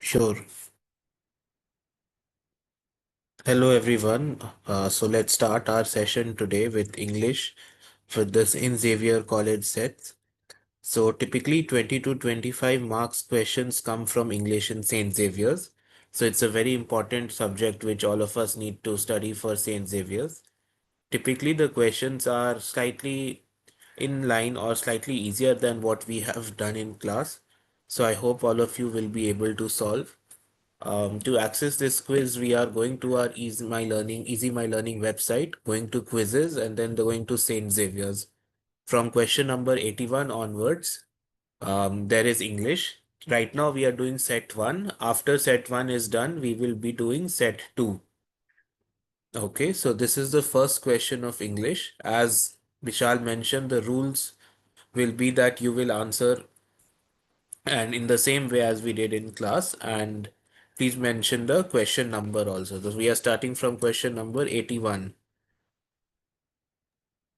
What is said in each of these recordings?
Sure. Hello, everyone. So let's start our session today with English for this in Xavier College sets. So typically 20 to 25 marks questions come from English in St. Xavier's. So it's a very important subject which all of us need to study for St. Xavier's. Typically the questions are slightly in line or slightly easier than what we have done in class. So I hope all of you will be able to solve. To access this quiz, we are going to our EasyMyLearning website, going to quizzes, and then going to St. Xavier's. From question number 81 onwards, there is English. Right now, we are doing set 1. After set 1 is done, we will be doing set 2. Okay, so this is the first question of English. As Vishal mentioned, the rules will be that you will answer and in the same way as we did in class, and please mention the question number also. So we are starting from question number 81.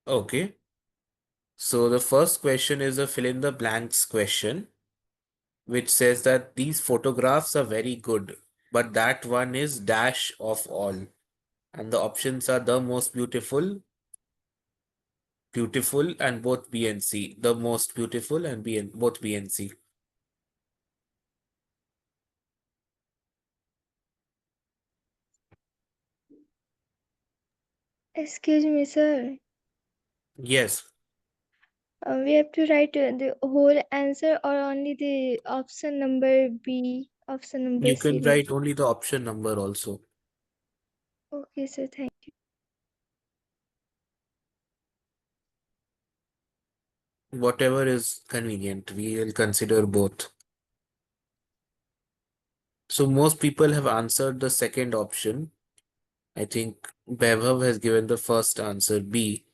Okay, so the first question is a fill in the blanks question, which says that these photographs are very good, but that one is dash of all, and the options are the most beautiful, beautiful, and both B and C. The most beautiful and both B and C. Excuse me, sir. Yes, We have to write the whole answer or only the option number B, option number you C. can write only the option number also. Okay, sir. Thank you. Whatever is convenient, we will consider both. So most people have answered the second option. I think Vaibhav has given the first answer, B.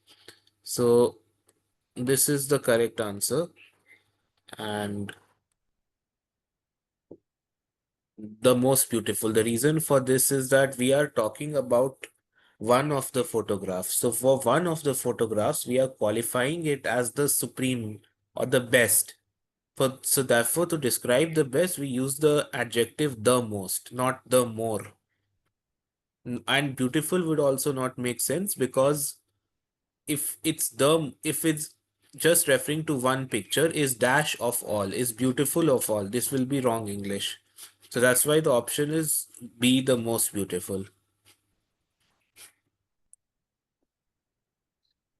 So this is the correct answer. And the most beautiful. The reason for this is that we are talking about one of the photographs. So for one of the photographs, we are qualifying it as the supreme or the best. So therefore, to describe the best, we use the adjective the most, not the more. And beautiful would also not make sense because if it's just referring to one picture, is dash of all, is beautiful of all, this will be wrong English. So that's why the option is B, the most beautiful.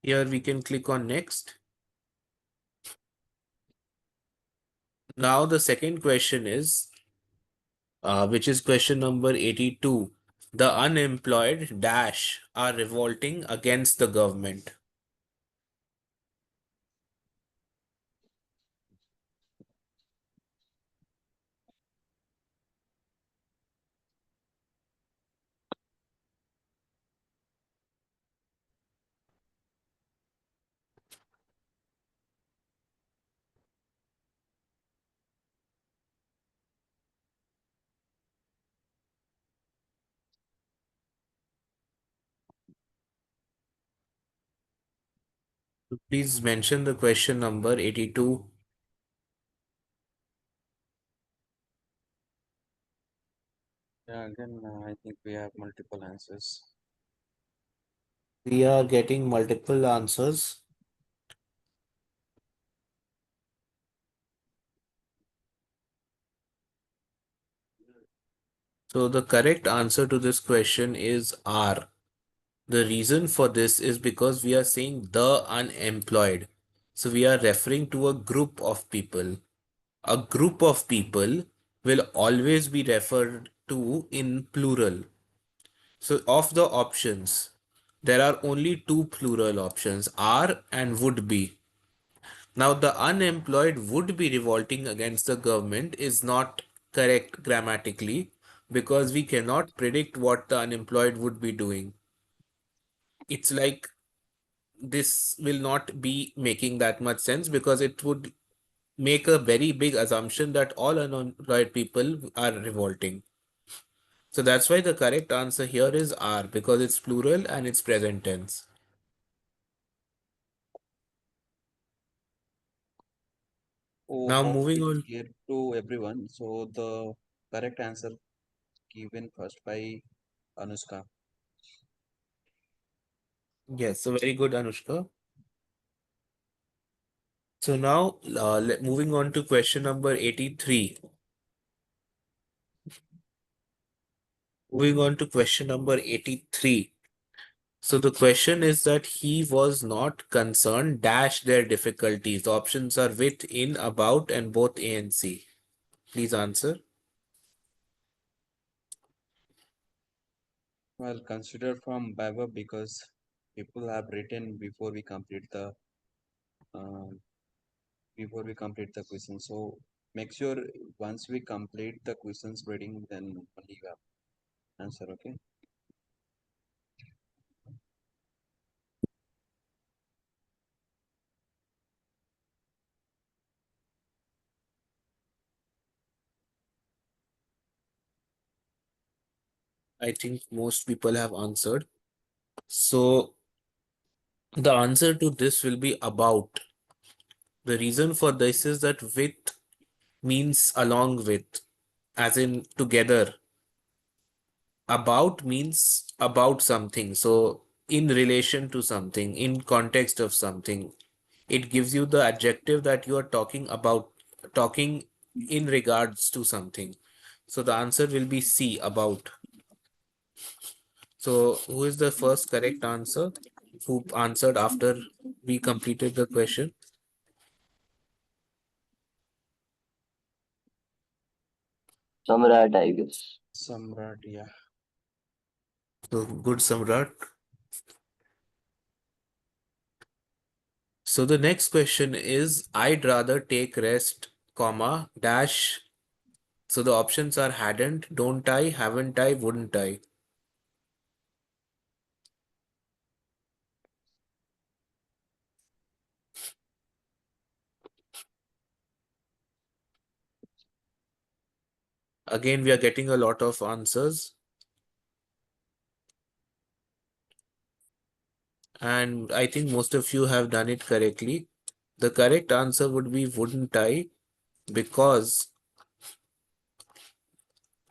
Here we can click on next. Now the second question is which is question number 82. The unemployed dash are revolting against the government. Please mention the question number 82. Yeah, again, I think we have multiple answers. We are getting multiple answers. So the correct answer to this question is R. The reason for this is because we are saying the unemployed. So we are referring to a group of people. A group of people will always be referred to in plural. So of the options, there are only two plural options, are and would be. Now, the unemployed would be revolting against the government is not correct grammatically because we cannot predict what the unemployed would be doing. It's like this will not be making that much sense because it would make a very big assumption that all unemployed people are revolting. So that's why the correct answer here is are because it's plural and it's present tense. Oh, Now hope moving it's on. clear to everyone. So the correct answer given first by Anushka. Yes, so very good, Anushka. So now, moving on to question number 83. Moving on to question number 83. So the question is that he was not concerned, dash their difficulties. The options are with, in, about, and both A and C. Please answer. Well, consider from Baba because people have written uh, before we complete the question. So make sure once we complete the questions reading, then only you have answer. Okay. I think most people have answered. So the answer to this will be about. The reason for this is that with means along with, as in together. About means about something. So in relation to something, in context of something, it gives you the adjective that you are talking about, talking in regards to something. So the answer will be C, about. So who is the first correct answer? Who answered after we completed the question? Samrat, I guess. Samrat, yeah. So good, Samrat. So the next question is I'd rather take rest, comma, dash. So the options are hadn't, don't I, haven't I, wouldn't I. Again, we are getting a lot of answers. And I think most of you have done it correctly. The correct answer would be wouldn't I, because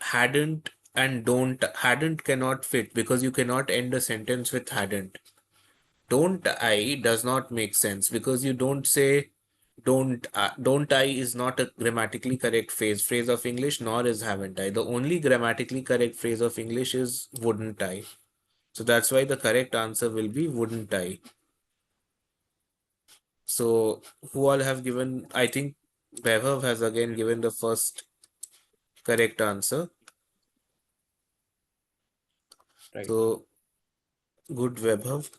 hadn't and don't, hadn't cannot fit because you cannot end a sentence with hadn't. Don't I does not make sense because you don't say don't I is not a grammatically correct phrase of English, nor is haven't I. The only grammatically correct phrase of English is wouldn't I. So that's why the correct answer will be wouldn't I. So who all have given? I think Vaibhav has again given the first correct answer. Right. So good, Vaibhav.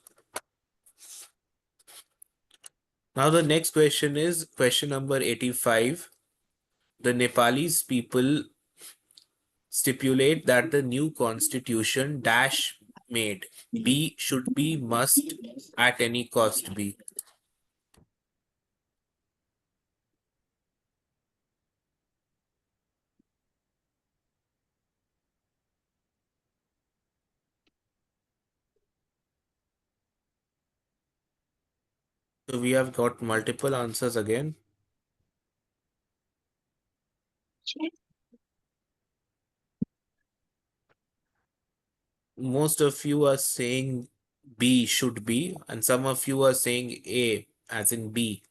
Now the next question is question number 85. The Nepalese people stipulate that the new constitution dash made be, should be, must at any cost be. So we have got multiple answers again. Most of you are saying B, should be, and some of you are saying A as in B.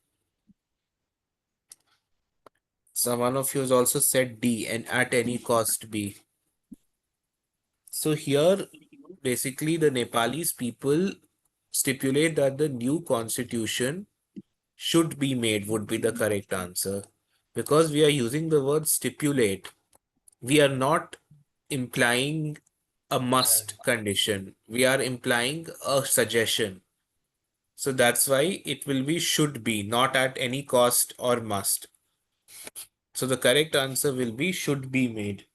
So one of you has also said D, and at any cost B. So here, basically, the Nepalese people stipulate that the new constitution should be made would be the correct answer. Because we are using the word stipulate, we are not implying a must condition. We are implying a suggestion. So that's why it will be should be, not at any cost or must. So the correct answer will be should be made.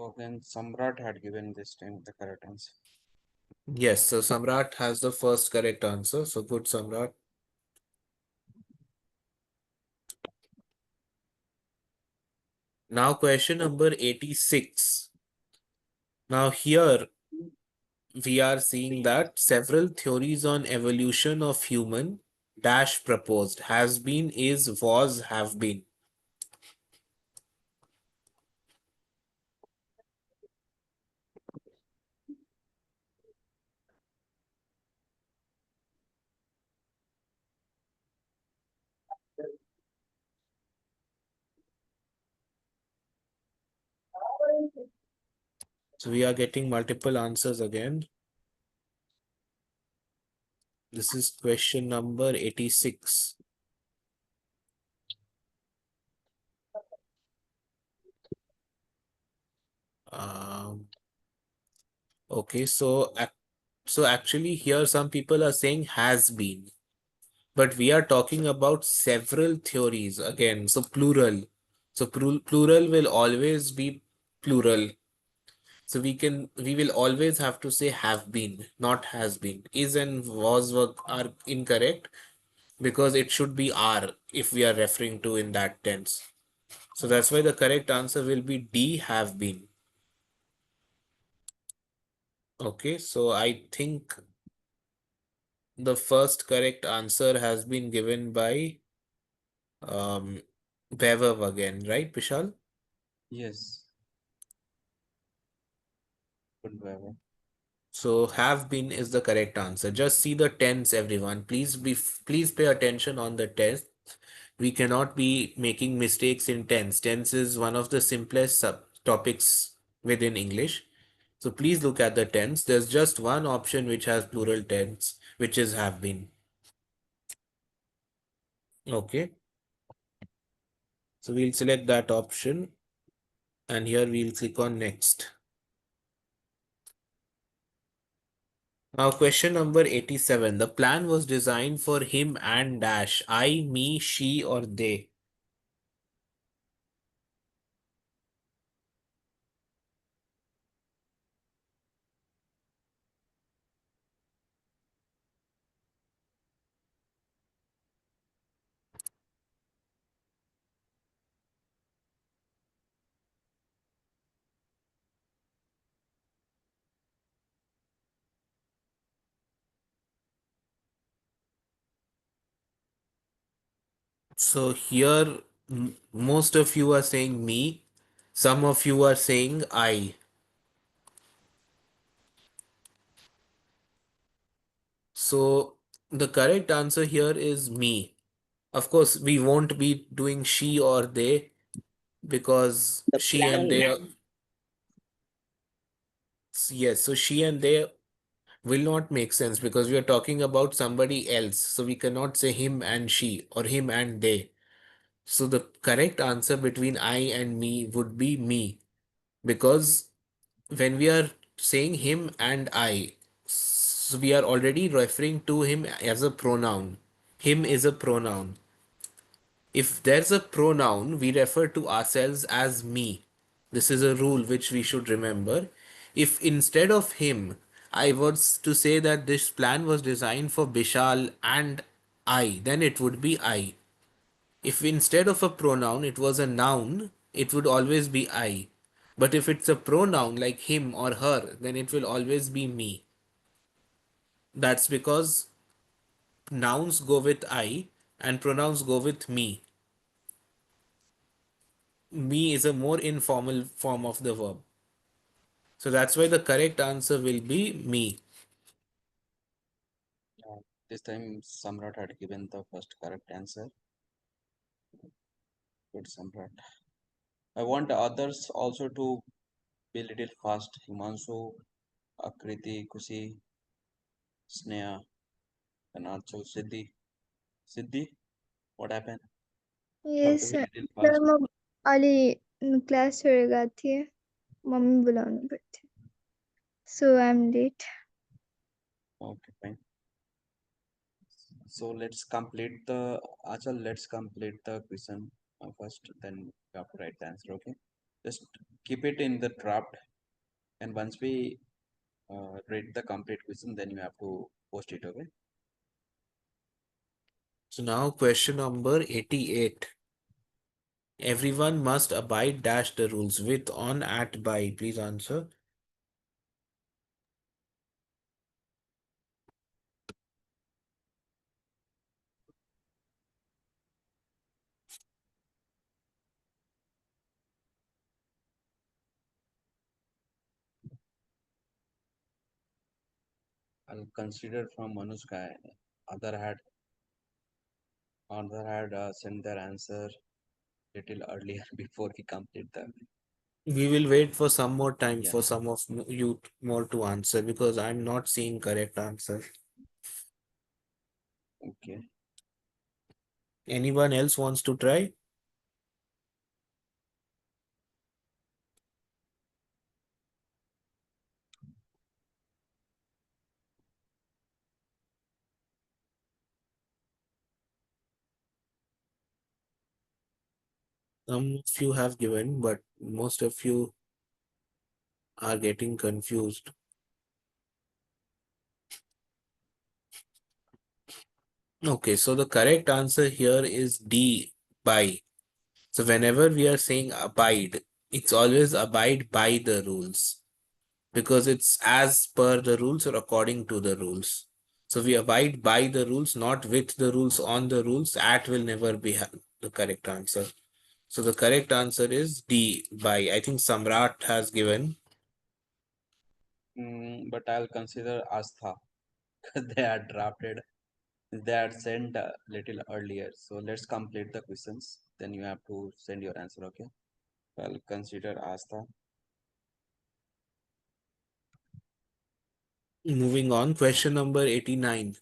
So again, Samrat had given this time the correct answer. Yes, so Samrat has the first correct answer. So good, Samrat. Now question number 86. Now here we are seeing that several theories on evolution of human dash proposed has been, is, was, have been. So we are getting multiple answers again. This is question number 86. Um, okay, so actually here some people are saying has been, but we are talking about several theories again. So plural. So plural will always be plural. So we will always have to say have been, not has been. Is and was are incorrect because it should be are if we are referring to in that tense. So that's why the correct answer will be D, have been. Okay, so I think the first correct answer has been given by um Vaibhav again, right, Vishal? Yes. Good Baba. So have been is the correct answer. Just see the tense, everyone. Please pay attention on the tense. We cannot be making mistakes in tense. Tense is one of the simplest sub topics within English. So please look at the tense. There's just one option which has plural tense, which is have been. Okay. So we'll select that option and here we'll click on next. Now, question number 87. The plan was designed for him and dash. I, me, she, or they. So here, most of you are saying me. Some of you are saying I. So the correct answer here is me. Of course, we won't be doing she or they because The she and plan. they are, yes, so she and they will not make sense because we are talking about somebody else. So we cannot say him and she or him and they. So the correct answer between I and me would be me because when we are saying him and I, so we are already referring to him as a pronoun. Him is a pronoun. If there's a pronoun, we refer to ourselves as me. This is a rule which we should remember. If instead of him, I was to say that this plan was designed for Bishal and I, then it would be I. If instead of a pronoun it was a noun, it would always be I. But if it's a pronoun like him or her, then it will always be me. That's because nouns go with I and pronouns go with me. Me is a more informal form of the verb. So that's why the correct answer will be me. This time Samrat had given the first correct answer. Good Samrat. I want others also to be little fast. Himanshu, Akriti, Kushi, Sneha, and also Siddhi. Siddhi, what happened? You have to yes be little sir fast. मैं अली class छोड़ेगा थी मम्मी बुलाने पड़ती so I am late Okay, fine. So let's complete the Achal, let's complete the question first, then you have to write the answer. Okay, just keep it in the draft, and once we read the complete question, then you have to post it. Okay. So now question number 88. Everyone must abide dash the rules with on at by. Please answer. I'll consider from Manu's guy. Other had other had sent their answer little earlier before he complete the. We will wait for some more time Yeah. for some of you more to answer because I'm not seeing correct answer. Okay. Anyone else wants to try? Some of you have given, but most of you are getting confused. Okay, so the correct answer here is D, by. So whenever we are saying abide, it's always abide by the rules because it's as per the rules or according to the rules. So we abide by the rules, not with the rules, on the rules. At will never be the correct answer. So the correct answer is D, by. I think Samrat has given. But I'll consider Astha because they are drafted. They are sent a little earlier. So let's complete the questions. Then you have to send your answer. Okay. I'll consider Astha. Moving on, question number 89.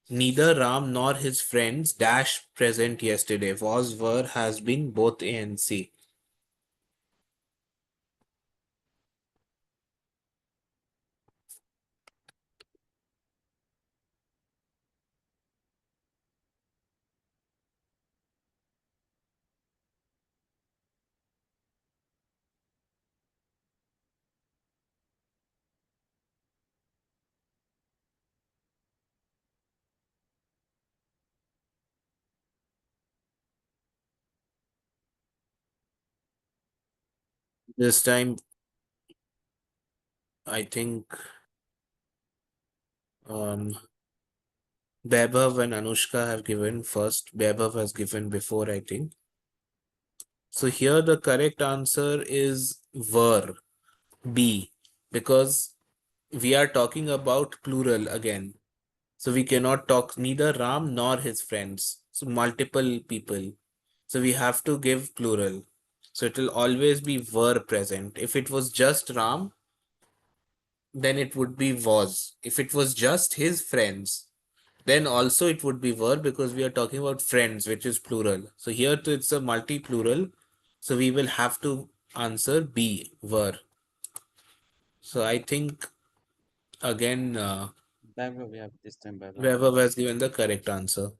Neither Ram nor his friends dash present yesterday. Was, were, has been, both A and C. This time, I think um, Vaibhav and Anushka have given first. Vaibhav has given before, I think. So here the correct answer is were, B, because we are talking about plural again. So we cannot talk neither Ram nor his friends. So multiple people. So we have to give plural. So it will always be were present. If it was just Ram, then it would be was. If it was just his friends, then also it would be were because we are talking about friends, which is plural. So here too it's a multi-plural. So we will have to answer B, were. So I think again, Baba, we have this time Baba. Vaibhav has given the correct answer.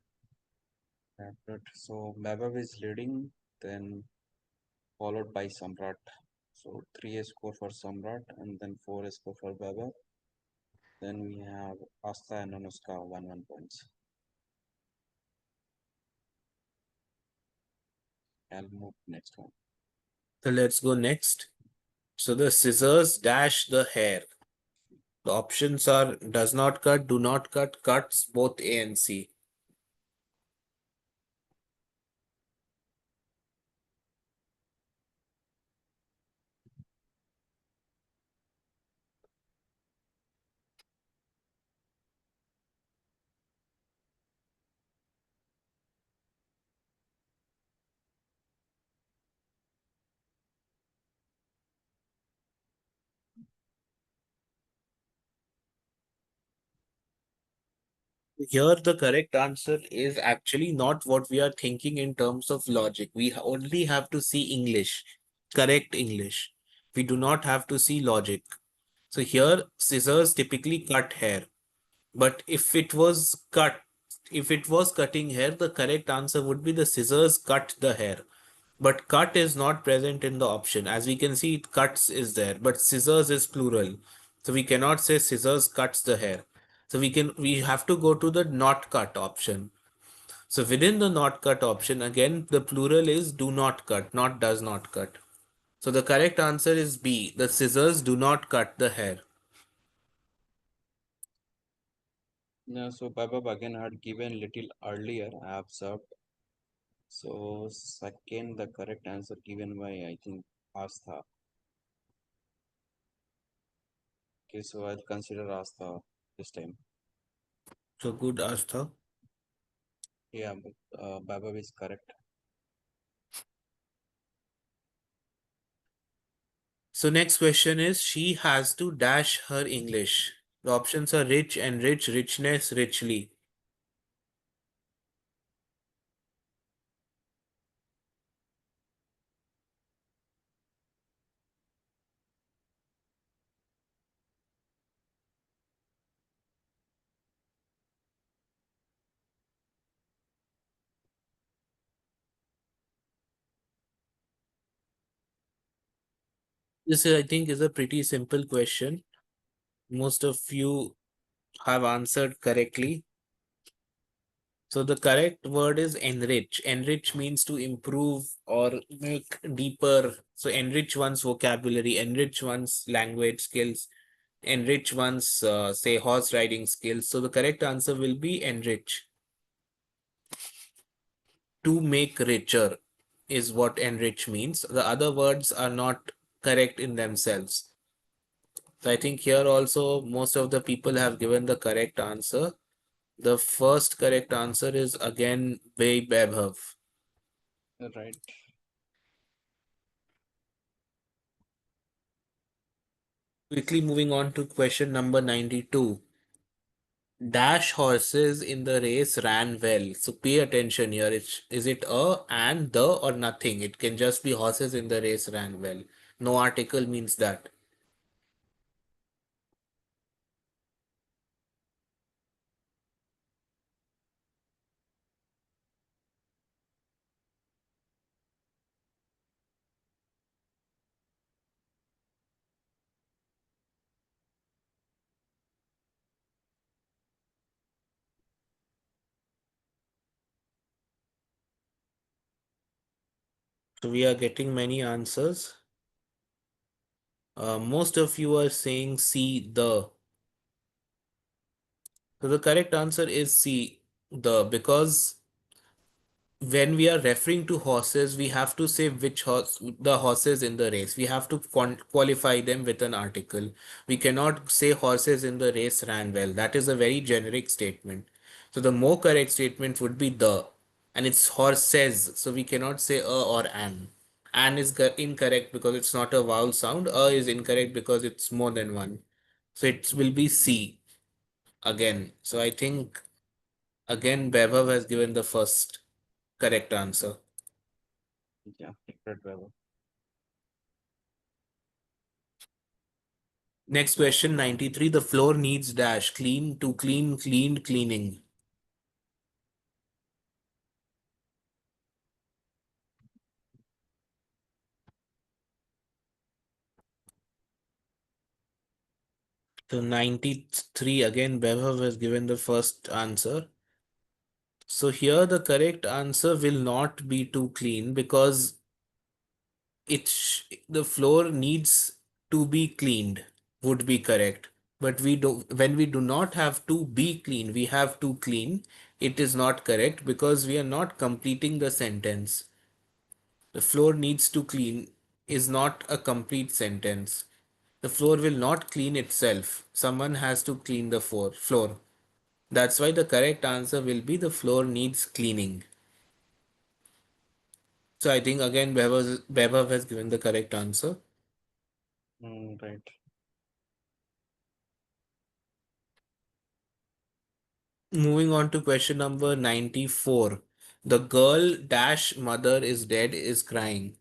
So Baba is leading, then followed by Samrat. So 3 score for Samrat and then 4 score for Baba. Then we have Asta and Anuska 1 points. I'll move next one. So let's go next. So the scissors dash the hair. The options are does not cut, do not cut, cuts, both A and C. Here, the correct answer is actually not what we are thinking in terms of logic. We only have to see English, correct English. We do not have to see logic. So here, scissors typically cut hair. But if it was cutting hair, the correct answer would be the scissors cut the hair. But cut is not present in the option. As we can see, cuts is there, but scissors is plural. So we cannot say scissors cuts the hair. So we have to go to the not cut option. So within the not cut option, again, the plural is do not cut, not does not cut. So the correct answer is B. The scissors do not cut the hair. Yeah, so Baba again had given little earlier, I observed. So second, the correct answer given by I think Astha. Okay, so I'll consider Astha this time. So good, Astha. Yeah, but Baba is correct. So next question is she has to dash her English. The options are rich, enrich, richness, richly. This I think is a pretty simple question. Most of you have answered correctly. So the correct word is enrich. Enrich means to improve or make deeper. So enrich one's vocabulary, enrich one's language skills, enrich one's say horse riding skills. So the correct answer will be enrich. To make richer is what enrich means. The other words are not correct in themselves. So I think here also most of the people have given the correct answer. The first correct answer is again Bay Bebhav. Right. Quickly moving on to question number 92. Dash horses in the race ran well. So pay attention here. Is it a and the or nothing? It can just be horses in the race ran well. No article means that. So we are getting many answers. Most of you are saying C, the. So the correct answer is C, the, because when we are referring to horses, we have to say which horse, the horses in the race. We have to qualify them with an article. We cannot say horses in the race ran well. That is a very generic statement. So the more correct statement would be the, and it's horses. So we cannot say a or an. An is incorrect because it's not a vowel sound. A is incorrect because it's more than one. So it will be C again. So I think again Bevav has given the first correct answer. Yeah, correct, Weber. Next question 93. The floor needs dash. Clean, to clean, cleaned, cleaning. So 93 again, Bevav has given the first answer. So here the correct answer will not be to clean because the floor needs to be cleaned would be correct. But we do when we do not have to be clean, we have to clean. It is not correct because we are not completing the sentence. The floor needs to clean is not a complete sentence. The floor will not clean itself. Someone has to clean the floor. That's why the correct answer will be the floor needs cleaning. So I think again Bevav has given the correct answer. Right. Moving on to question number 94. The girl dash mother is dead is crying.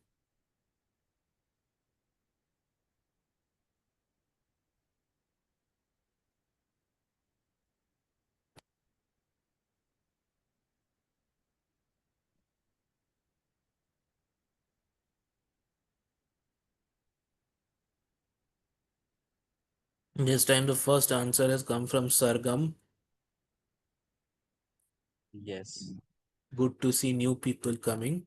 This time the first answer has come from Sargam. Yes. Good to see new people coming.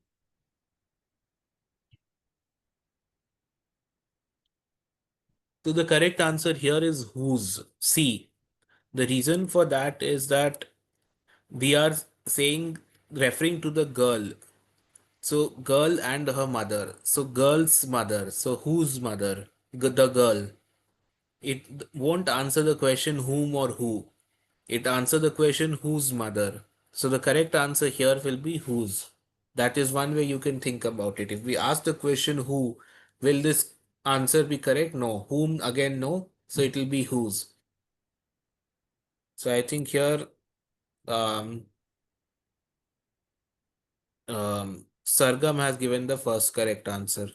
So the correct answer here is whose. C. The reason for that is that we are saying referring to the girl. So girl and her mother. So girl's mother. So whose mother? The girl. It won't answer the question whom or who. It answer the question whose mother. So the correct answer here will be whose. That is one way you can think about it. If we ask the question who, will this answer be correct? No. Whom again? No. So it will be whose. So I think here um, Sargam has given the first correct answer.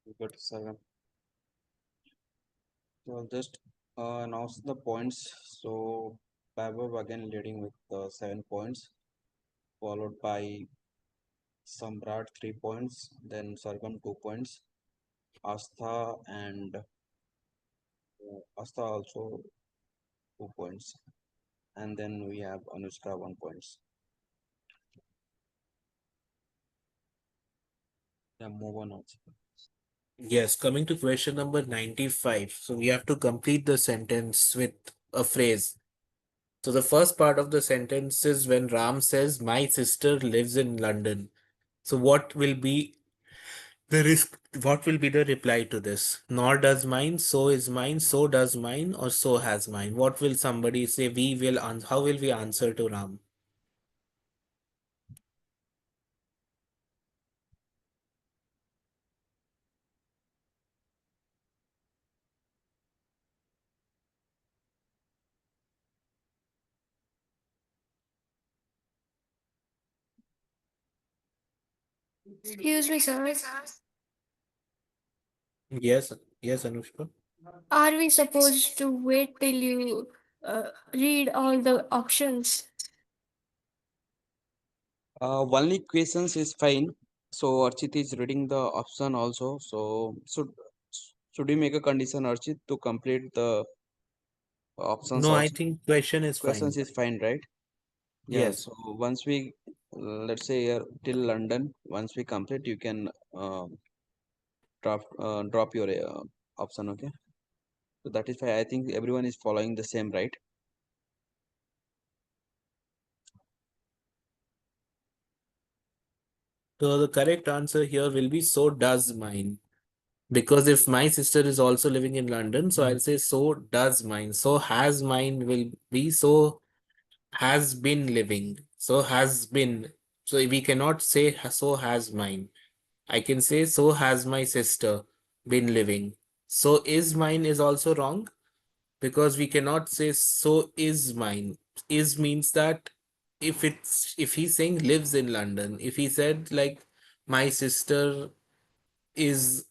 We got 7. So I'll just announce the points. So Vaibhav again leading with 7 points, followed by Samrat 3 points, then Sargam 2 points, Astha and Astha also 2 points, and then we have Anushka 1 points. Yeah, move on also. Yes, coming to question number 95. So we have to complete the sentence with a phrase. So the first part of the sentence is when Ram says, "My sister lives in London." So what will be the risk? What will be the reply to this? Nor does mine, so is mine, so does mine, or so has mine. What will somebody say? We will answer. How will we answer to Ram? Excuse me, sir. Yes, yes, Anushka. Are we supposed to wait till you read all the options? Only questions is fine. So Archit is reading the option also. So should we make a condition, Archit, to complete the options No, I also? think question is Questions fine. is fine, right? Yeah. Yes. So once we let's say here till London, once we complete, you can drop your option. Okay. So that is why I think everyone is following the same, right? So the correct answer here will be so does mine. Because if my sister is also living in London, so I'll say so does mine. So has mine will be so has been living. So has been. So we cannot say so has mine. I can say so has my sister been living. So is mine is also wrong because we cannot say so is mine. Is means that if he's saying lives in London, if he said like my sister is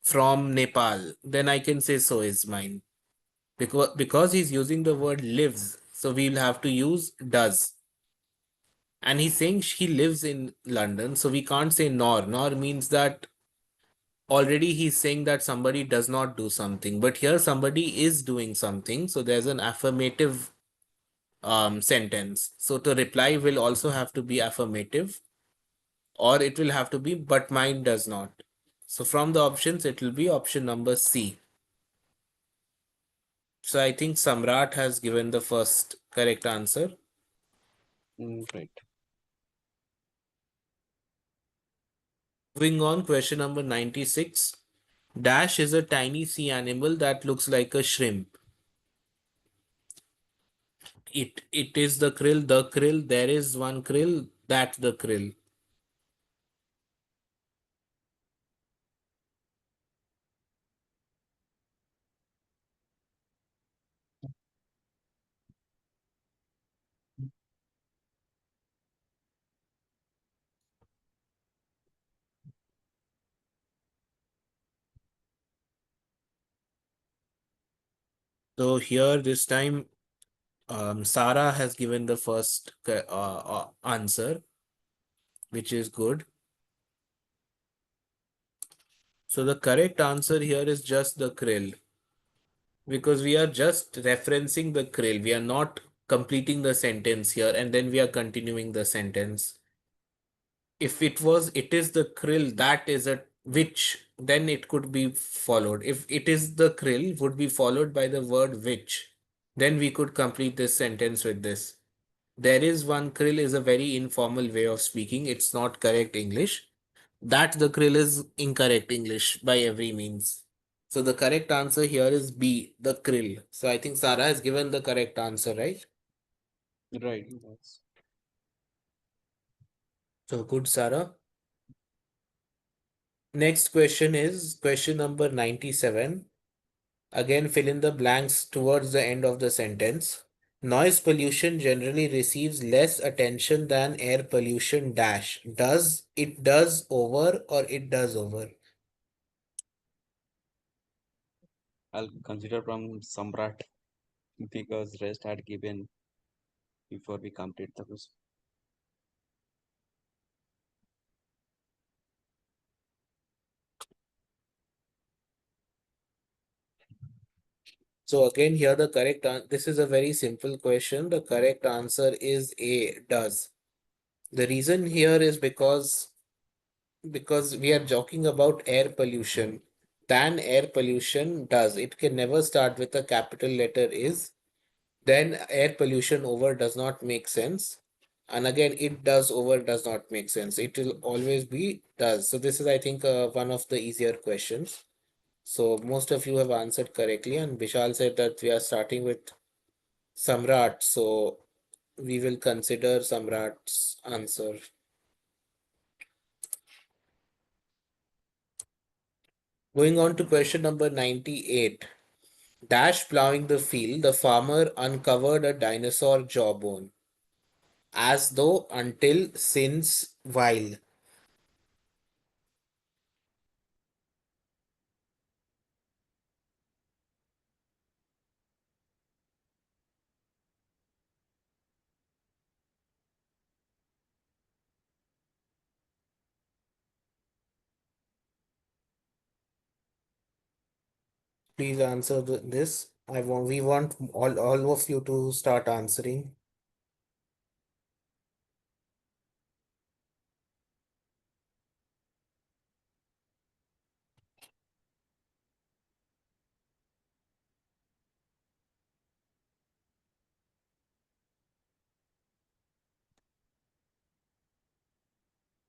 from Nepal, then I can say so is mine. Because he's using the word lives, so we'll have to use does. And he's saying she lives in London, so we can't say nor. Nor means that already he's saying that somebody does not do something. But here somebody is doing something, so there's an affirmative sentence. So to reply will also have to be affirmative, or it will have to be but mine does not. So from the options, it will be option number C. So I think Samrat has given the first correct answer. Right. Moving on, question number 96. Dash is a tiny sea animal that looks like a shrimp. It is the krill, there is one krill, that's the krill. So here this time Sarah has given the first answer, which is good. So the correct answer here is just the krill, because we are just referencing the krill. We are not completing the sentence here and then we are continuing the sentence. If it is the krill that is a which, then it could be followed. If it is the krill would be followed by the word which, then we could complete this sentence with this. There is one krill is a very informal way of speaking. It's not correct English. That the krill is incorrect English by every means. So the correct answer here is B, the krill. So I think Sarah has given the correct answer, right? Right. Yes. So good, Sarah. Next question is question number 97. Again, fill in the blanks towards the end of the sentence. Noise pollution generally receives less attention than air pollution dash. Does it does over or it does over? I'll consider from Samrat because rest had given before we complete the question. So again, here the correct this is a very simple question. The correct answer is A, does. The reason here is because we are talking about air pollution. Than air pollution does. It can never start with a capital letter is. Then air pollution over does not make sense. And again, it does over does not make sense. It will always be does. So this is, I think, one of the easier questions. So most of you have answered correctly, and Vishal said that we are starting with Samrat. So we will consider Samrat's answer. Going on to question number 98. Dash plowing the field, the farmer uncovered a dinosaur jawbone. As though, until, since, while. Please answer this. We want all of you to start answering.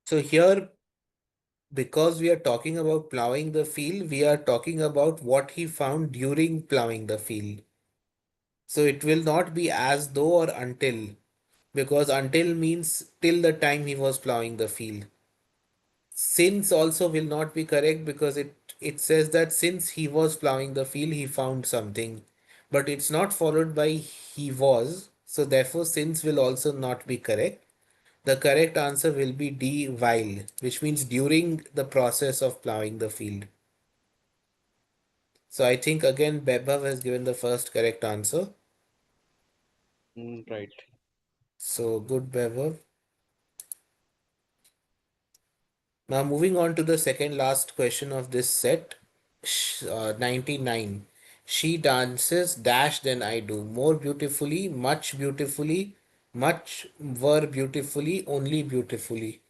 So here, because we are talking about plowing the field, we are talking about what he found during plowing the field. So it will not be as though or until, because until means till the time he was plowing the field. Since also will not be correct because it says that since he was plowing the field, he found something. But it's not followed by he was, so therefore since will also not be correct. The correct answer will be D, while, which means during the process of plowing the field. So I think again Bebhav has given the first correct answer. Right. So good, Bebhav. Now moving on to the second last question of this set, 99. She dances dash than I do, more beautifully, much were beautifully, only beautifully.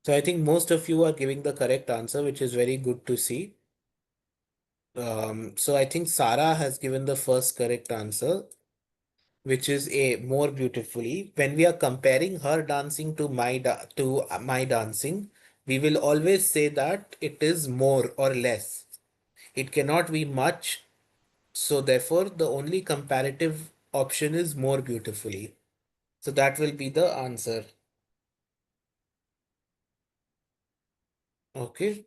So I think most of you are giving the correct answer, which is very good to see. So I think Sarah has given the first correct answer, which is A, more beautifully. When we are comparing her dancing to my dancing, we will always say that it is more or less. It cannot be much. So therefore, the only comparative option is more beautifully. So that will be the answer. Okay.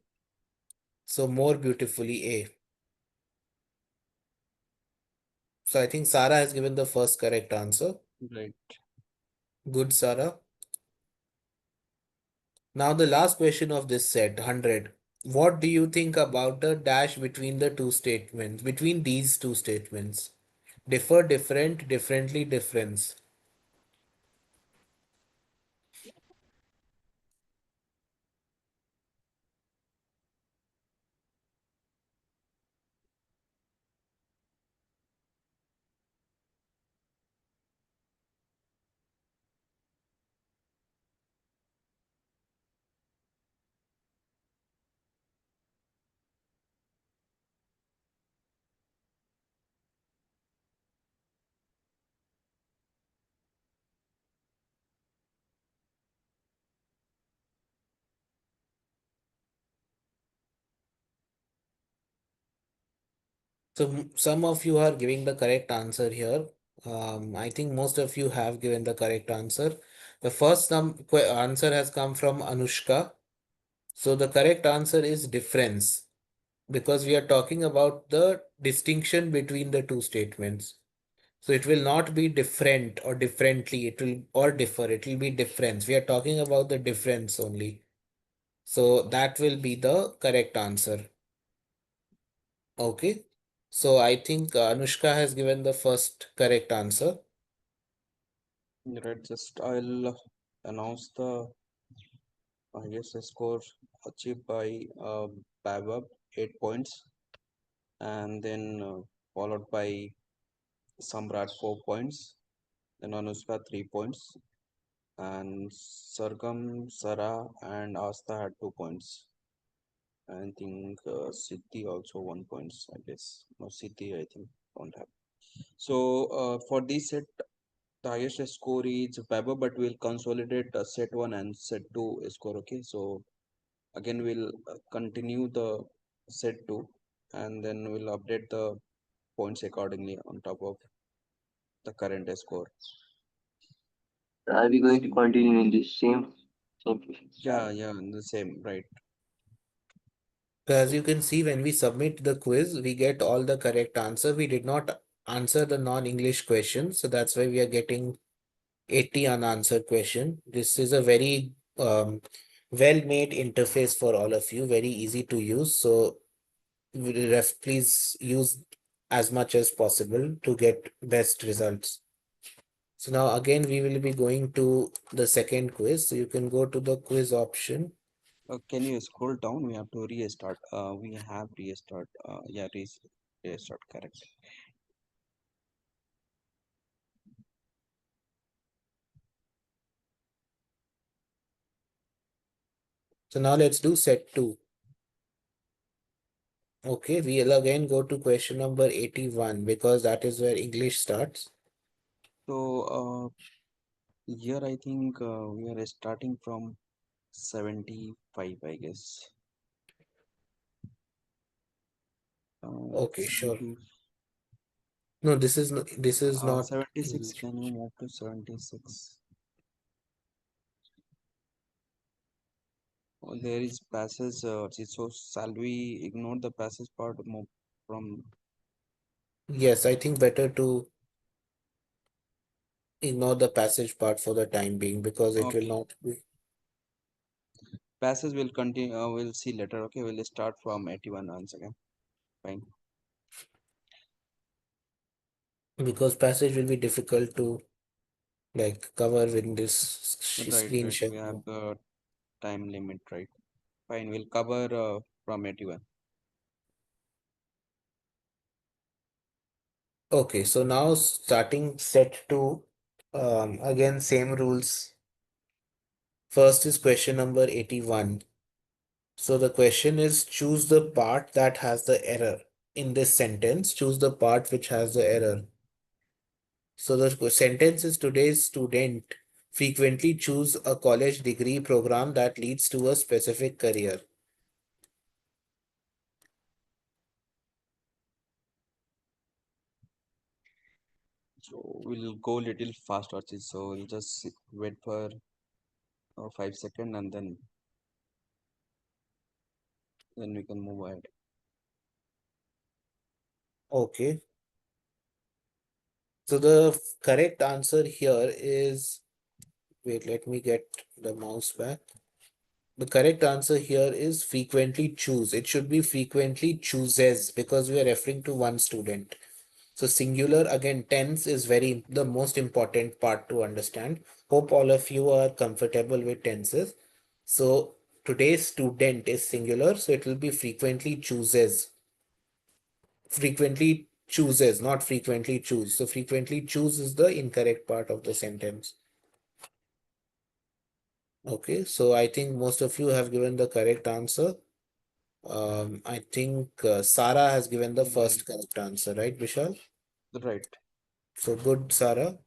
So more beautifully A. So I think Sarah has given the first correct answer. Right. Good, Sarah. Now the last question of this set, 100. What do you think about the dash between the two statements, between these two statements? Differ, different, differently, difference. So some of you are giving the correct answer here. I think most of you have given the correct answer. The first answer has come from Anushka. So the correct answer is difference, because we are talking about the distinction between the two statements. So it will not be different or differently, it will or differ, it will be difference. We are talking about the difference only. So that will be the correct answer. Okay. So I think Anushka has given the first correct answer. Right, just I'll announce the highest score achieved by Babab, 8 points, and then followed by Samrat, 4 points, then Anushka, 3 points, and Sargam, Sara, and Asta had 2 points. I think Siddhi also 1 points, I guess. No, Siddhi, I think, don't have. So for this set, the highest score is Baba, but we'll consolidate set 1 and set 2 score. Okay, so again we'll continue the set 2 and then we'll update the points accordingly on top of the current score. Are we going to continue in this same process? Yeah, the same, right. So as So you can see, when we submit the quiz, we get all the correct answer. We did not answer the non-English questions, so that's why we are getting 80 unanswered question. This is a very well-made interface for all of you, very easy to use. So please use as much as possible to get best results. So now again, we will be going to the second quiz. So you can go to the quiz option. can you scroll down? We have to restart. We have restart. Yeah, restart. Correct. So now let's do set 2. Okay, we'll again go to question number 81 because that is where English starts. So here I think we are starting from 75, I guess. Okay, sure. 70, No, this is not 76. English. Can you move to 76? Oh, there is passage. So shall we ignore the passage part move from? Yes, I think better to ignore the passage part for the time being because it will Okay, not be. passage will continue. We'll see later. Okay, we'll start from 81 once again. Fine. Because passage will be difficult to like cover in this screen Right. share. We have the time limit, right? Fine. We'll cover from 81. Okay, so now starting set 2, again same rules. First is question number 81. So the question is choose the part that has the error. In this sentence, choose the part which has the error. So the sentence is today's student frequently choose a college degree program that leads to a specific career. So we'll go little fast, Archie. So we'll just wait for 5 seconds and then we can move ahead. Okay. So the correct answer here is, wait, let me get the mouse back. The correct answer here is frequently choose. It should be frequently chooses because we are referring to one student. So singular again, tense is the most important part to understand. Hope all of you are comfortable with tenses. So today's student is singular, so it will be frequently chooses. Frequently chooses, not frequently choose. So frequently choose is the incorrect part of the sentence. Okay, so I think most of you have given the correct answer. I think Sarah has given the Right. first correct answer, right, Vishal? Right. So good, Sarah.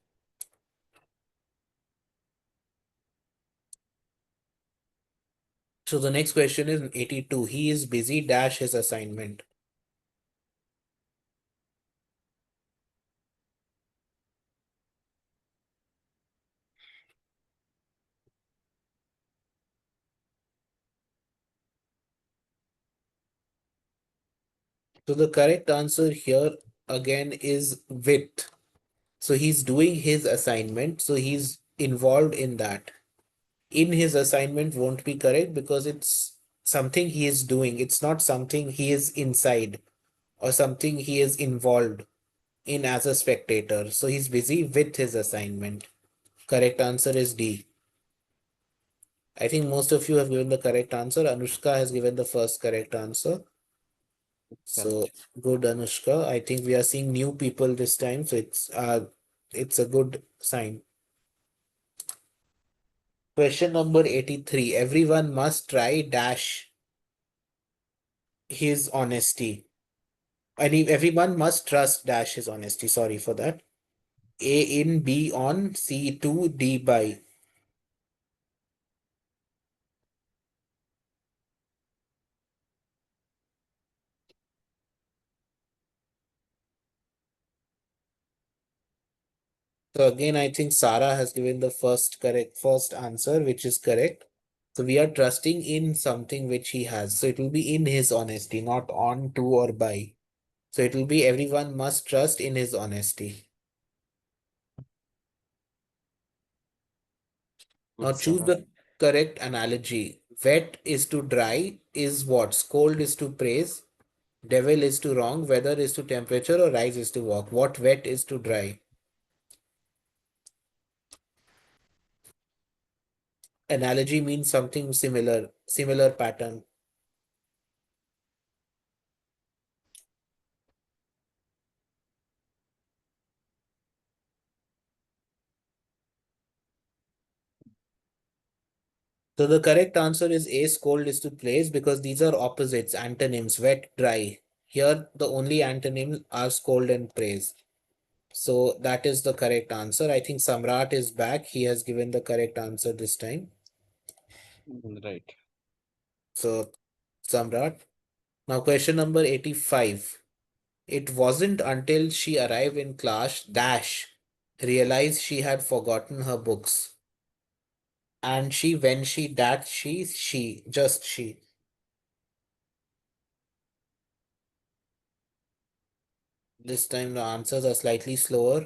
So the next question is 82. He is busy dash his assignment. So the correct answer here again is with. So he's doing his assignment, so he's involved in that. In his assignment won't be correct because it's something he is doing. It's not something he is inside or something he is involved in as a spectator. So he's busy with his assignment. Correct answer is D. I think most of you have given the correct answer. Anushka has given the first correct answer. So Correct. good, Anushka. I think we are seeing new people this time, so it's a good sign. Question number 83. Everyone must try dash his honesty. I mean, everyone must trust dash his honesty. Sorry for that. A in, B on, C to, D by. So again, I think Sarah has given the first answer, which is correct. So we are trusting in something which he has. So it will be in his honesty, not on, to, or by. So it will be everyone must trust in his honesty. Now Good, choose Sarah. the correct analogy. Wet is to dry is what? Scold is to praise. Devil is to wrong. Weather is to temperature or rise is to walk. What wet is to dry? Analogy means something similar, similar pattern. So the correct answer is A, scold is to praise because these are opposites, antonyms, wet, dry. Here, the only antonyms are scold and praise. So that is the correct answer. I think Samrat is back. He has given the correct answer this time. Right. So, Samrat. Now, question number 85. It wasn't until she arrived in class dash realized she had forgotten her books. And she, when she, that she, just she. This time the answers are slightly slower.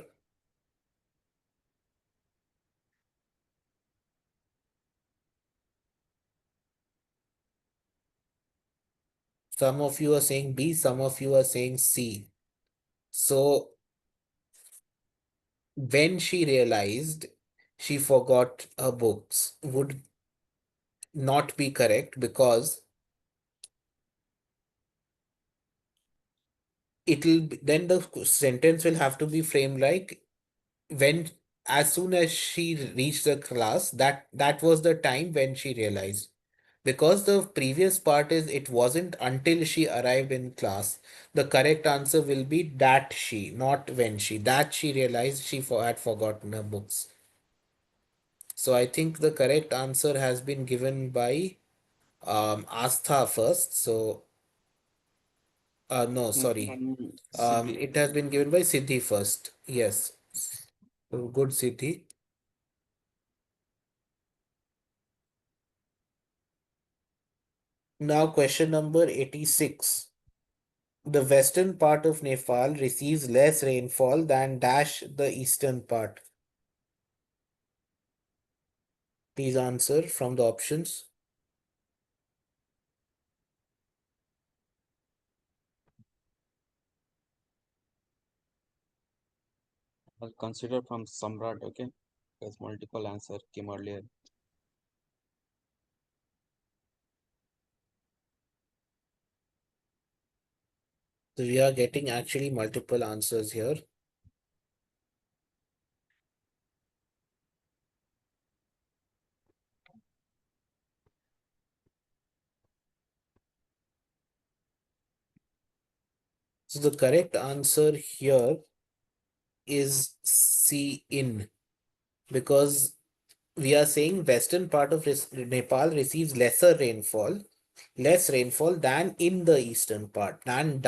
Some of you are saying B, some of you are saying C. So when she realized she forgot her books would not be correct because then the sentence will have to be framed like when as soon as she reached the class that was the time when she realized, because the previous part is it wasn't until she arrived in class. The correct answer will be that she, not when she, that she realized had forgotten her books. So I think the correct answer has been given by Astha first. So no, sorry. Siddhi. It has been given by Siddhi first. Yes. So good, Siddhi. Now question number 86. The western part of Nepal receives less rainfall than dash the eastern part. Please answer from the options. I'll consider from Samrat, okay? Because multiple answer came earlier. So we are getting actually multiple answers here. So the correct answer here is C in, because we are saying western part of Nepal receives less rainfall than in the eastern part. Than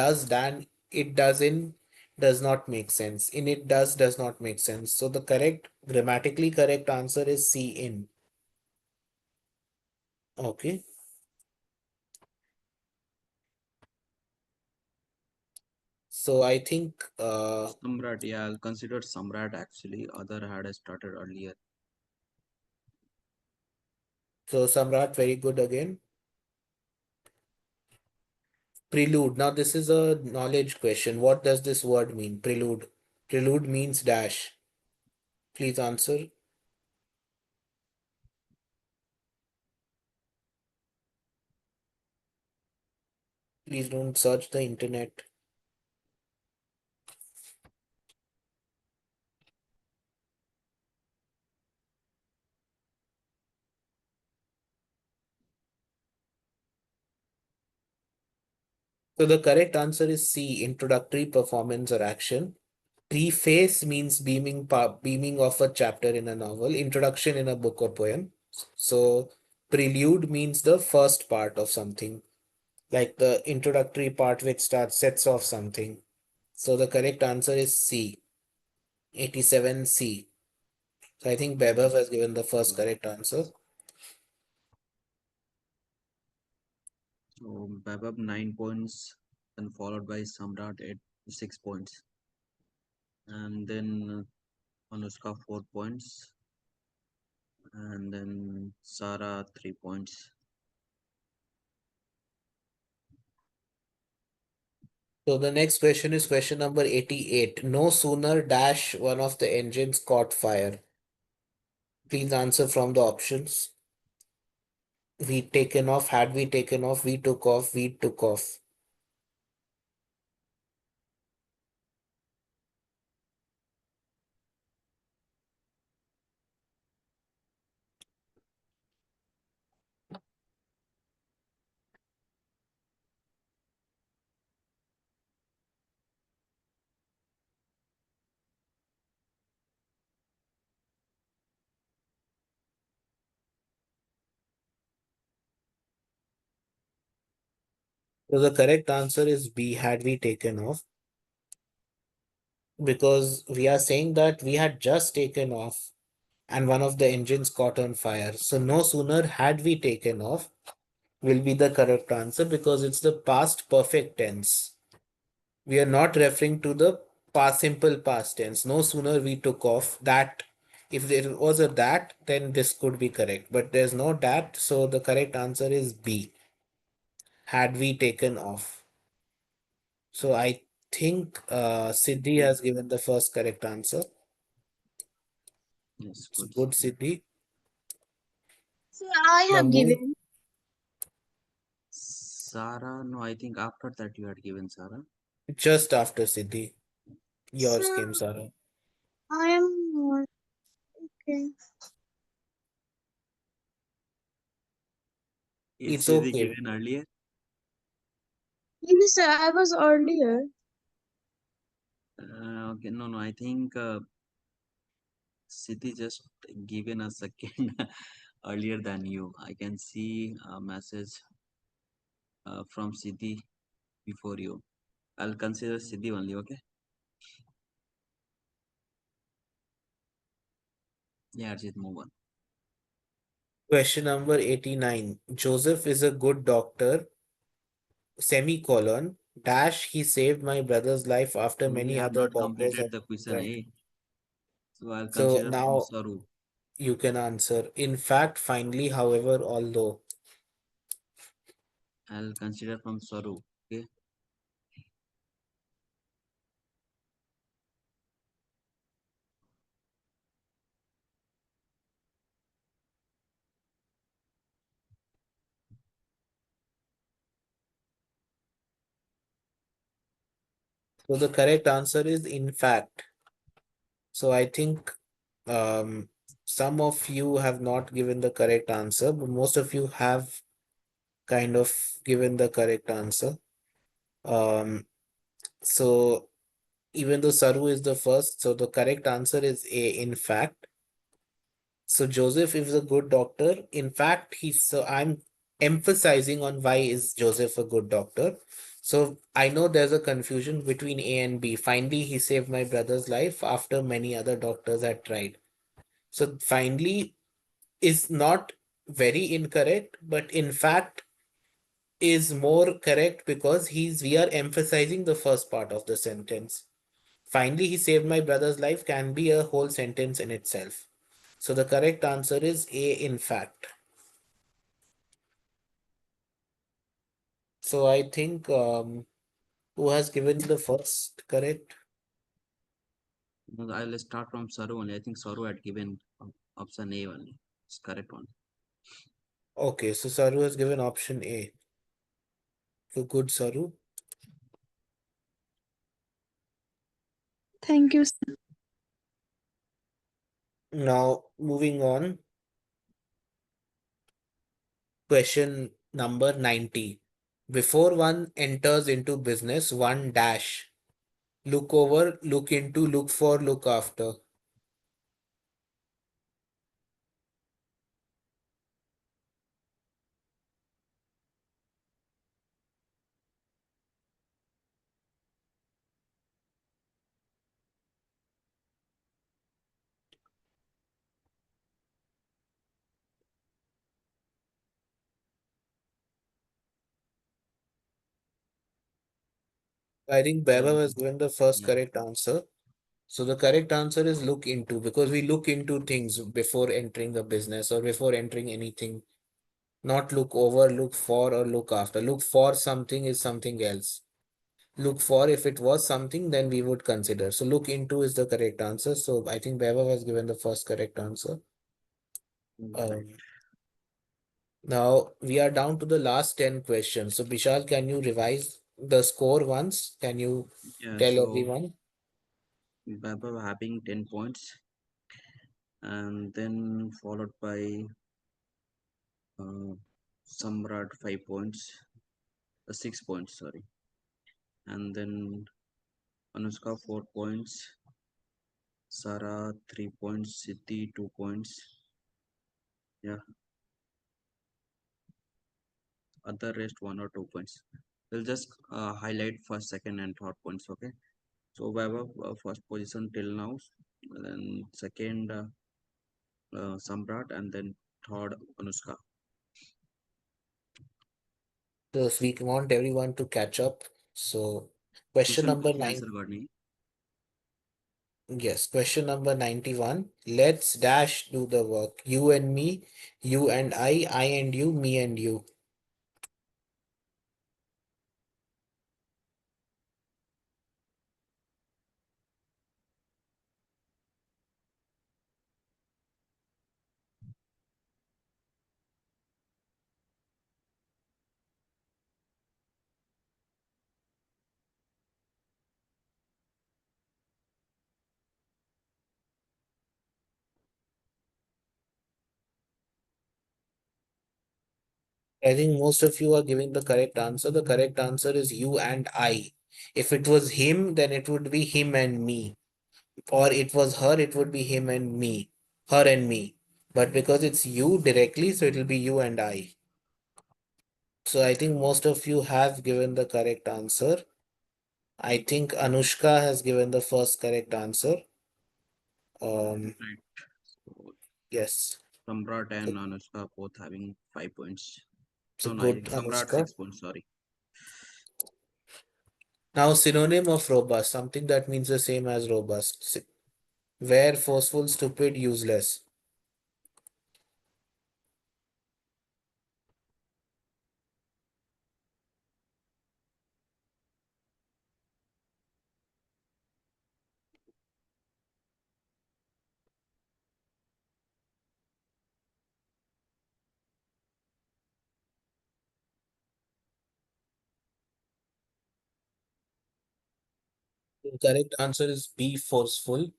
it does not make sense. In it does not make sense. So the grammatically correct answer is C in. Okay. So I think Samrat, yeah, I'll consider Samrat actually. Other had started earlier. so. Samrat, very good again. Prelude. Now this is a knowledge question. What does this word mean? Prelude. Prelude means dash. Please answer. Please don't search the internet. So the correct answer is C, introductory performance or action. Preface means beaming of a chapter in a novel, introduction in a book or poem. So prelude means the first part of something, like the introductory part which sets off something. So the correct answer is C, 87C. So I think Bebev has given the first correct answer. So Babab 9 points, then followed by Samrat at 6 points, and then Anushka 4 points, and then Sarah 3 points. So the next question is question number 88. No sooner dash one of the engines caught fire. Please answer from the options. We taken off, had we taken off, we took off, we took off. So the correct answer is B, had we taken off, because we are saying that we had just taken off and one of the engines caught on fire. So no sooner had we taken off will be the correct answer because it's the past perfect tense. We are not referring to the past simple past tense. No sooner we took off that. If there was a that, then this could be correct. But there's no that, so the correct answer is B. Had we taken off. So I think Siddhi has given the first correct answer. Yes, So good. good, Siddhi. So I Now have move given. Sarah, no, I think after that you had given Sarah. just after Siddhi. Yours So came, Sarah. I am not okay. Is It's Siddhi okay. given earlier? Yes, sir, I was earlier. Okay, no, no, I think Siddhi just given a second earlier than you. I can see a message from Siddhi before you. I'll consider Siddhi only, okay? Yeah, Arjit, move on. Question number 89. Joseph is a good doctor, semicolon, dash, he saved my brother's life after So we many have other not doctors completed had the question tried. A. So I'll So consider from now Saru. you can answer. In fact, finally, however, although. I'll consider from Saru. Okay. So the correct answer is in fact. So I think um, some of you have not given the correct answer, but most of you have kind of given the correct answer. Um, so even though Saru is the first, so the correct answer is A, in fact. So Joseph is a good doctor. In fact, I'm emphasizing on why is Joseph a good doctor. So I know there's a confusion between A and B. Finally, he saved my brother's life after many other doctors had tried. So finally is not very incorrect, but in fact is more correct because we are emphasizing the first part of the sentence. Finally, he saved my brother's life can be a whole sentence in itself. So the correct answer is A, in fact. So I think who has given the first correct? I'll start from Saru only. I think Saru had given option A only. It's correct one. Okay, so Saru has given option A. So good, Saru. Thank you, sir. Now, moving on, question number 90. Before one enters into business, one dash. Look over, look into, look for, look after. I think Baba Um, has given the first yeah, correct answer. So the correct answer is look into because we look into things before entering a business or before entering anything. Not look over, look for, or look after. Look for something is something else. Look for, if it was something, then we would consider. So look into is the correct answer. So I think Baba has given the first correct answer. right. Um, Now we are down to the last 10 questions. So Bishal, can you revise the score once? Can you Yeah, tell so everyone? Baba having 10 points, and then followed by uh, Samrat 5 points, 6 points, sorry, and then Anushka 4 points, Sarah 3 points, Siddhi 2 points. Yeah, other rest 1 or 2 points. We'll just highlight first, second, and third points. Okay. So Baba first position till now, then second Samrat, and then third Anushka. So we want everyone to catch up. So question Question number question nine. answer Gardner. Yes, question number 91. Let's dash do the work. You and me, you and I and you, me and you. I think most of you are giving the correct answer. The correct answer is you and I. If it was him, then it would be him and me. Or it was her, it would be him and me. Her and me. But because it's you directly, so it will be you and I. So I think most of you have given the correct answer. I think Anushka has given the first correct answer. Um, Right. So yes. Samrat and Anushka both having 5 points. So No, I good, think Samrat Anushka. 6 points. Sorry. Now, synonym of robust, something that means the same as robust. Where forceful, stupid, useless. The correct answer is B, forceful,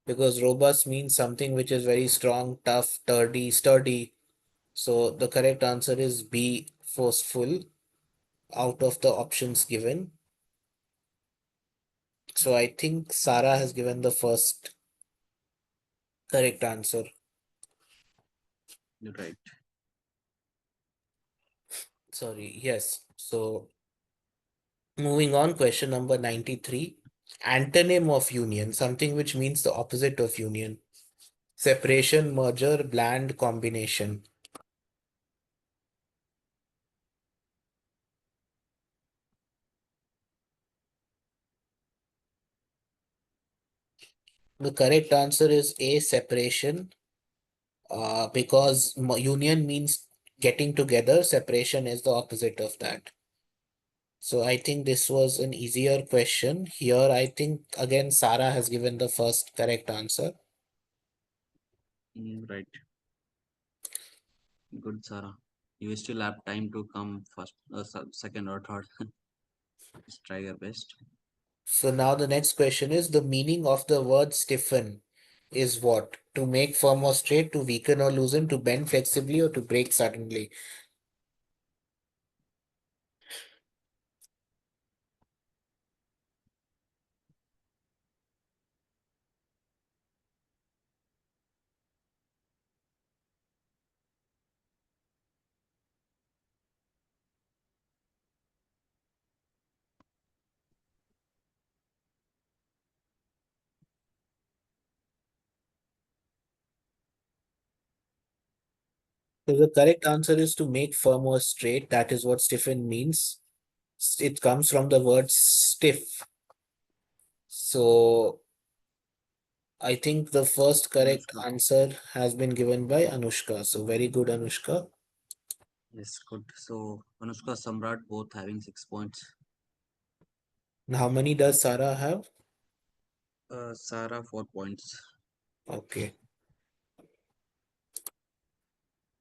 because robust means something which is very strong, tough, sturdy. So the correct answer is B, forceful, out of the options given. So I think Sarah has given the first correct answer. You're right. Sorry, yes. So moving on, question number 93. Antonym of union, something which means the opposite of union. Separation, merger, bland combination. The correct answer is A, separation, because union means getting together, separation is the opposite of that. So I think this was an easier question. Here, I think again, Sarah has given the first correct answer. Right. Good, Sarah. You still have time to come first, second or third. Just try your best. So now the next question is the meaning of the word stiffen is what? To make firm or straight, to weaken or loosen, to bend flexibly, or to break suddenly. So the correct answer is to make firm or straight. That is what stiffen means. It comes from the word stiff. So I think the first correct Anushka. answer has been given by Anushka. So very good, Anushka. Yes, good. So Anushka, Samrat both having 6 points. And how many does Sarah have? Sarah 4 points. Okay.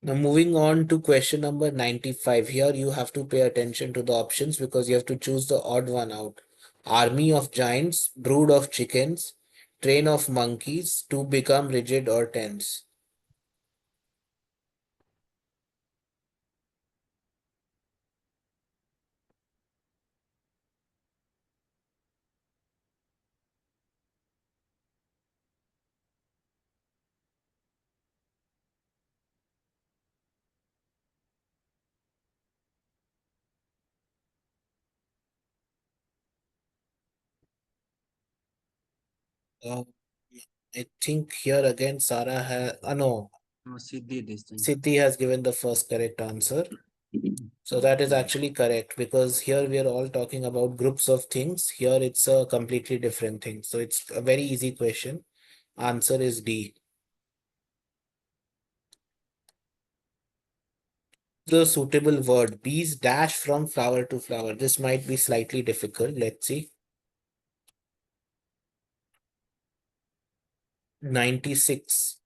Now moving on to question number 95. Here you have to pay attention to the options because you have to choose the odd one out. Army of giants, brood of chickens, train of monkeys, to become rigid or tense. Uh, I think here again Sarah has, no, Siddhi this time. Siddhi has given the first correct answer. So that is Yes. actually correct because here we are all talking about groups of things. Here it's a completely different thing. So it's a very easy question. Answer is D. The suitable word. Bees dash from flower to flower. This might be slightly difficult. Let's see. 96.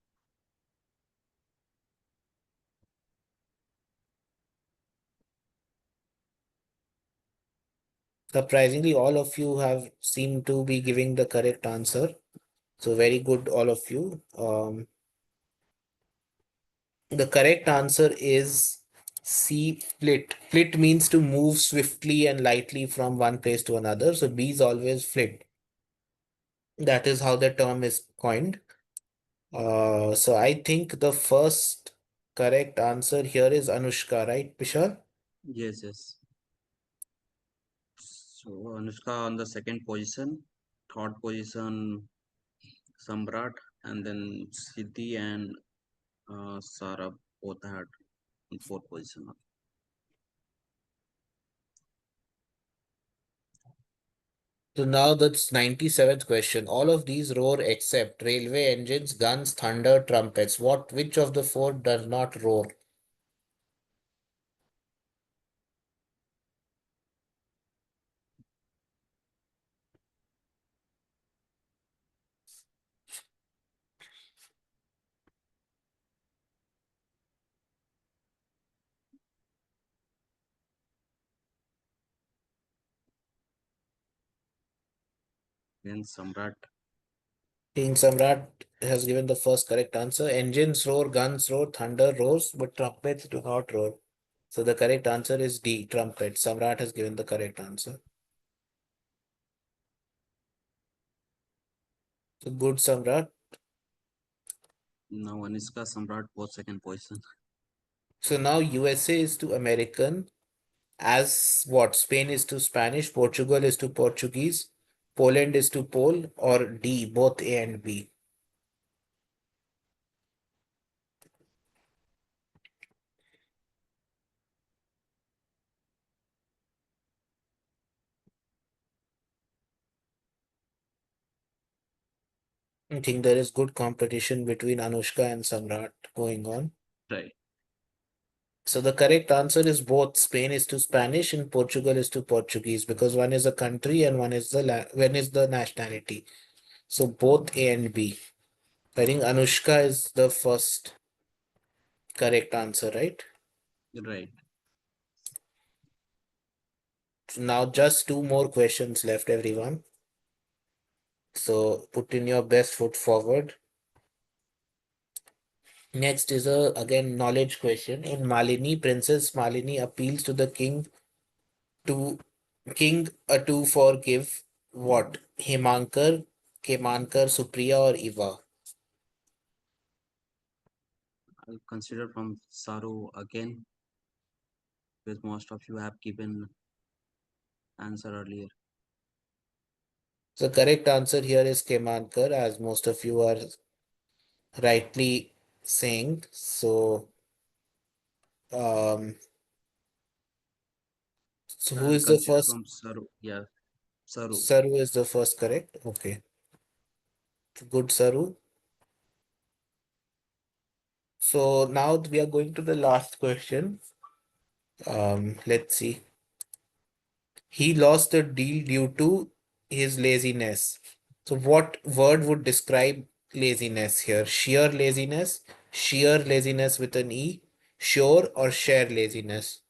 Surprisingly, all of you have seemed to be giving the correct answer. So very good, all of you. The correct answer is C, flit. Flit means to move swiftly and lightly from one place to another. So bees always flit. That is how the term is coined. So I think the first correct answer here is Anushka, right, Pishal? Yes, yes. So Anushka on the second position, third position Samrat, and then Siddhi and Sarah both had in fourth position. So now that's 97th question. All of these roar except railway engines, guns, thunder, trumpets. Which of the four does not roar? Then Samrat. King Samrat has given the first correct answer. Engines roar, guns roar, thunder roars, but trumpets do not roar. So the correct answer is D, trumpet. Samrat has given the correct answer. So good, Samrat. Now Anushka, Samrat both second position. So now USA is to American, as what? Spain is to Spanish, Portugal is to Portuguese, Poland is to Pole, or D, both A and B. I think there is good competition between Anushka and Samrat going on. Right. So the correct answer is both. Spain is to Spanish and Portugal is to Portuguese, because one is a country and one is the nationality. So both A and B. I think Anushka is the first correct answer, right? Right. So now just two more questions left, everyone. So put in your best foot forward. Next is a again knowledge question. In Malini, Princess Malini appeals to the to to forgive what? Himankar, Kemankar, Supriya, or Eva? I'll consider from Saru again, because most of you have given answer earlier. The correct answer here is Kemankar, as most of you are rightly saying. Um, so who I'll is the consider first? from Saru. Yeah, Saru. Saru is the first correct. Okay, good, Saru. So now we are going to the last question. Let's see. He lost the deal due to his laziness. So what word would describe laziness here? Sheer laziness with an E, sure, or share laziness?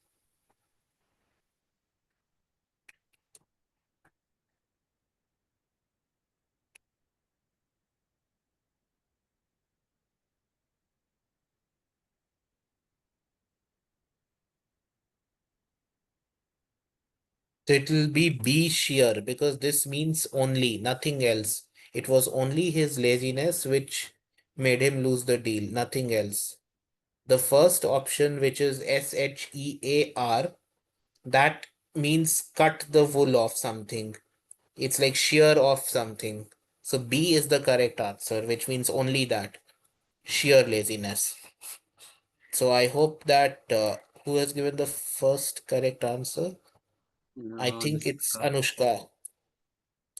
So it will be B, sheer, because this means only, nothing else. It was only his laziness which made him lose the deal, nothing else. The first option, which is SHEAR, that means cut the wool of something. It's like shear off something. So B is the correct answer, which means only that. Sheer laziness. So I hope that who has given the first correct answer? I think This is it's Anushka.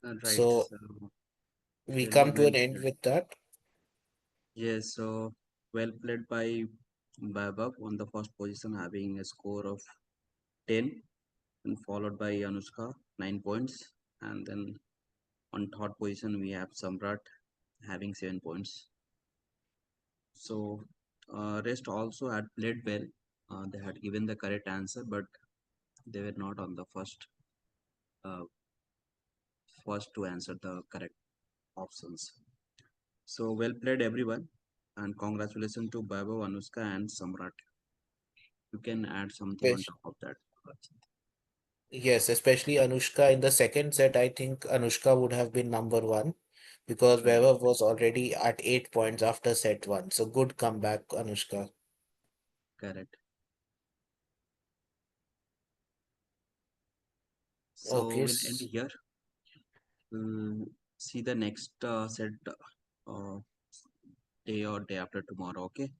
right. So So we really come to well an end played. with that. Yes, so well played by Vaibhav on the first position, having a score of 10, and followed by Anushka, 9 points. And then on third position, we have Samrat having 7 points. So rest also had played well. They had given the correct answer, but they were not on the uh, first to answer the correct options. So well played, everyone, and congratulations to Vaibhav, Anushka, and Samrat. You can add something on Yes, top of that. yes, especially Anushka in the second set. I think Anushka would have been number one because Right, Vaibhav was already at 8 points after set one. So good comeback, Anushka. correct. So Okay. we'll end here. We'll see the next set uh, day or day after tomorrow. Okay.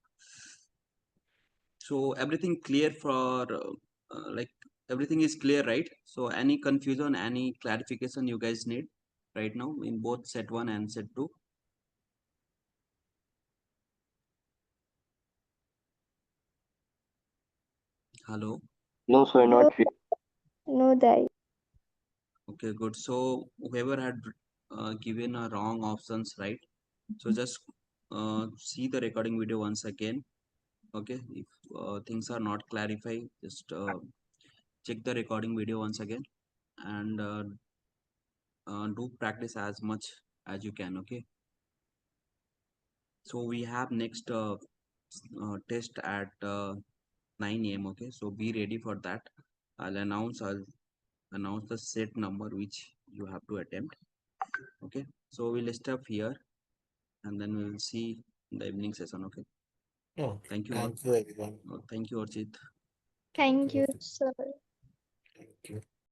So everything clear for like everything is clear, right? So any confusion, any clarification you guys need right now in both set one and set two? Hello. No, sir, No, not really. no, Dai. Okay, good. So whoever had given a wrong options, right? So just see the recording video once again. Okay, if things are not clarified, just check the recording video once again, and do practice as much as you can. Okay. So we have next test at 9 a.m. Okay, so be ready for that. I'll announce the set number which you have to attempt. Okay, so we'll stop here and then we'll see in the evening session. Okay, Okay. thank you all. Thank you, everyone. Thank you, Archit. Thank you, Okay. sir. Thank you.